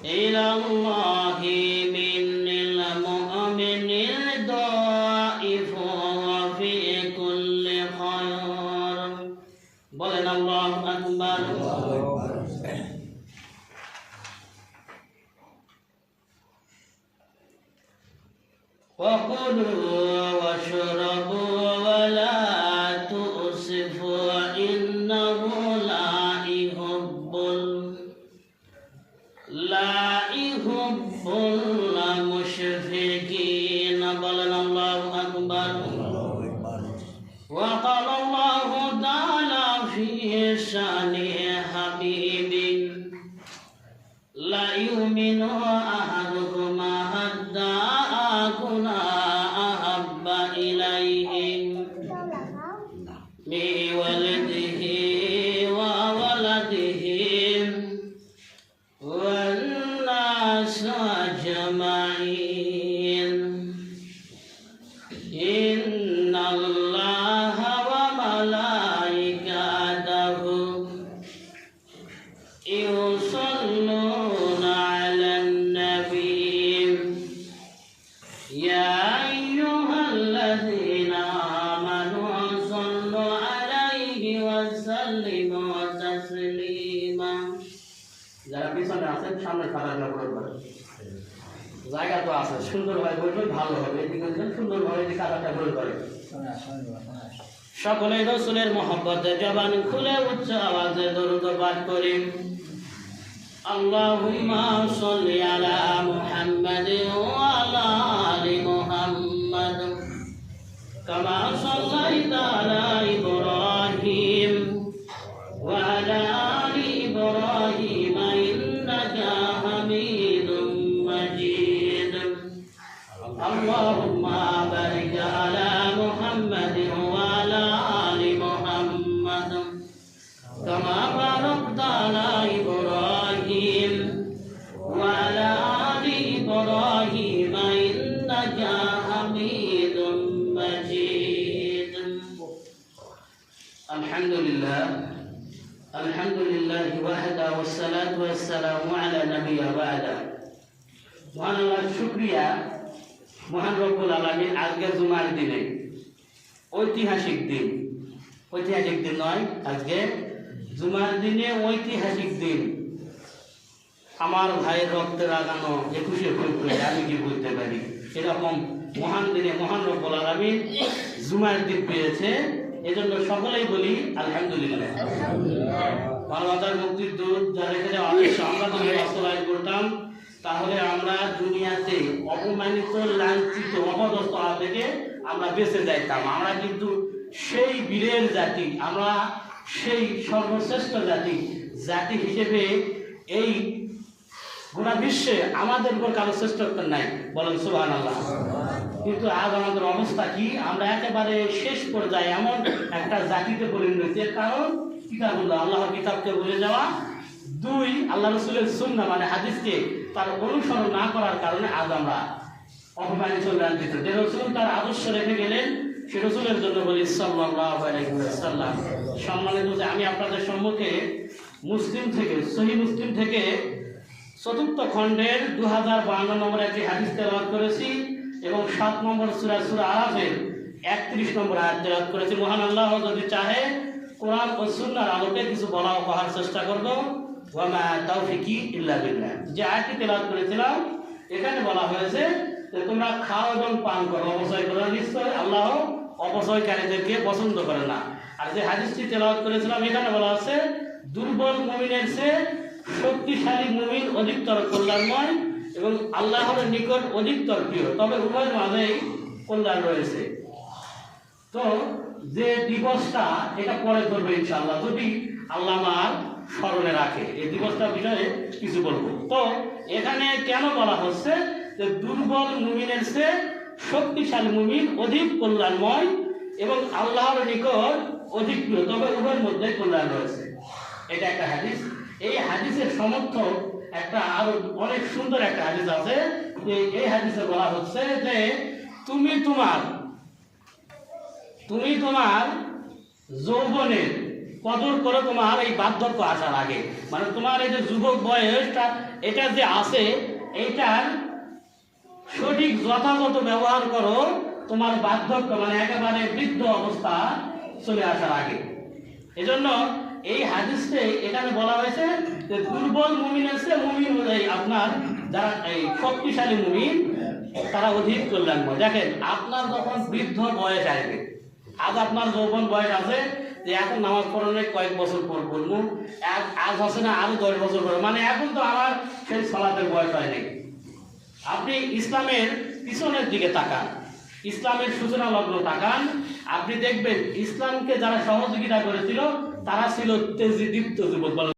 إلى الله من المؤمن الضائف وفي كل خير. بولن الله أكبر. وكلوا واشربوا ولا تؤسفوا إنه لا يحب المشركين. بلن الله أكبر. وقال الله تعالى في شأن حبيبه لا يؤمن أحدكم حتى أكون أحب إليه من ولده وولده والناس أجمعين. إن الله وملائكته يصلون على النبي يا أيها الذين آمنوا صلوا عليه وسلموا تسليما. যারা পিছনে আছেন সামনে খারাপ করবেন, জায়গা তো আছে, সুন্দরভাবে বলবেন ভালো হবে। এদিকে সুন্দরভাবে কারাটা বল করে সকলে রাসূলের মহব্বতে জবান খুলে উচ্চ আওয়াজে দরুদ পাঠ করি। আল্লাহুম্মা সাল্লি আলা মুহাম্মাদ ওয়া আলা আলি মুহাম্মাদ কামা সাল্লাইতা আলা ইব্রাহিম ওয়া আলা আলি ইব্রাহিম ইন্নাকা হামিদুম মাজিদ। আল্লাহুম্মা বারিক আলা মুহাম্মাদ ওয়া আলা আলি মুহাম্মাদ কামা বারাকতা আলা ইব্রাহিম ওয়া আলা আলি ইব্রাহিম ইন্নাকা হামিদুম মাজিদ। আলহামদুলিল্লাহ আলহামদুলিল্লাহি ওয়াহদা ওয়াসসালাতু ওয়াসসালামু আলা নাবিয়্যা বা'দা। মহান আল্লাহর শুকরিয়া, মহান রব্বুল আলামিন আজকে জুমার দিনে ঐতিহাসিক দিন, ঐতিহাসিক দিন নয়, আজকে জুমার দিনে ঐতিহাসিক দিন। আমার ভাইয়ের রক্তে লাগানো 21শে ফেব্রুয়ারি আমি কি বলতে পারি, এরকম মহান দিনে মহান রব্বুল আলামিন জুমার দিন পেয়েছে। এজন্য সকলেই বলি আলহামদুলিল্লাহ। মানবতার মুক্তির দূত যারা এখানে আমরা যদি বাস্তবায়ন করতাম তাহলে আমরা দুনিয়াতে অপমানিত, লাঞ্ছিত, অপদস্থ হওয়া থেকে আমরা বেঁচে যাইতাম। আমরা কিন্তু সেই বীরের জাতি, আমরা সেই সর্বশ্রেষ্ঠ জাতি হিসেবে এই গোটা বিশ্বে আমাদের উপর কারো শ্রেষ্ঠত্ব নাই, বলেন সুবহানাল্লাহ। কিন্তু আজ আমাদের অবস্থা কি? আমরা একেবারে শেষ পর্যায়ে এমন একটা জাতিতে পরিণত। কারণ কিতাবুল্লাহ, আল্লাহর কিতাবকে ভুলে যাওয়া, দুই আল্লাহ রাসূলের সুন্নাহ মানে হাদিসকে তার অনুসরণ না করার কারণে আজ আমরা অপমানিত, লাঞ্ছিত। যে রাসূল তার আদর্শ রেখে গেলেন সে রাসূলের জন্য বলি সাল্লাল্লাহু আলাইহি ওয়াসাল্লাম। সম্মানিত, যে আমি আপনাদের সম্মুখে মুসলিম থেকে, সহিহ মুসলিম থেকে ৪র্থ খণ্ডের 2052 নম্বর একটি হাদিস তেলাওয়াত করেছি এবং 7 নম্বর সূরা আরাফের 31 নম্বর আয়াত তেলাওয়াত করেছি। মহান আল্লাহ যদি চাহে কোরআন ও সুন্নাহর আলোকে কিছু বলা ও কহার চেষ্টা করব। ওয়া মা তাওফিকি ইল্লা বিল্লাহ। যে আয়াতটি তেলাওয়াত করেছিলাম এখানে বলা হয়েছে যে তোমরা খাও এবং পান করো, অপচয় করো, নিশ্চয় আল্লাহ অপচয়কারীদেরকে পছন্দ করে না। আর যে হাদিসটি তেলাওয়াত করেছিলাম এখানে বলা আছে দুর্বল মুমিনের চেয়ে শক্তিশালী মুমিন অধিকতর কল্যাণময় এবং আল্লাহর নিকট অধিকতর প্রিয়, তবে উভয়ের মাঝেই কল্যাণ রয়েছে। তো যে দিবসটা এটা পরে করবে ইনশাআল্লাহ, যদি আল্লাহ আমার স্মরণে রাখে। এই দিবসটার বিষয়ে কিছু বলবো। তো এখানে কেন বলা হচ্ছে যে দুর্বল মুমিনের চেয়ে শক্তিশালী মুমিন অধিক কল্যাণময় এবং আল্লাহর নিকট অধিক প্রিয়, তবে উভয়ের মধ্যে কল্যাণ রয়েছে। এটা একটা হাদিস। এই হাদিসের সমর্থক একটা আরো অনেক সুন্দর একটা হাদিস আছে। যে এই হাদিসে বলা হচ্ছে যে তুমি তোমার যৌবনের কদর করো তোমার এই বার্ধক্য আসার আগে, মানে তোমার এই যে যুবক বয়সটা এটা যে আছে এইটার সঠিক যথাযথ ব্যবহার করো তোমার বার্ধক্য মানে একেবারে বৃদ্ধ অবস্থা চলে আসার আগে। এজন্য এই হাদিসে এখানে বলা হয়েছে যে দুর্বল মুমিনের চেয়ে মুমিন আপনার যারা এই শক্তিশালী মুমিন তারা অধিক কল্যাণময়। দেখেন আপনার যখন বৃদ্ধ বয়স আসবে, আজ আপনার যৌবন বয়স আছে যে এখন নামাজ পড়ানোর কয়েক বছর পর পড়বো, আজ আছে না আরো 10 বছর পর, মানে এখন তো আমার সেই সালাতের বয়স হয় নাই। আপনি ইসলামের পিছনের দিকে তাকান, ইসলামের সূচনা লগ্ন তাকান, আপনি দেখবেন ইসলামকে যারা সহযোগিতা করেছিল তারা ছিল তেজদীপ্ত যুবক।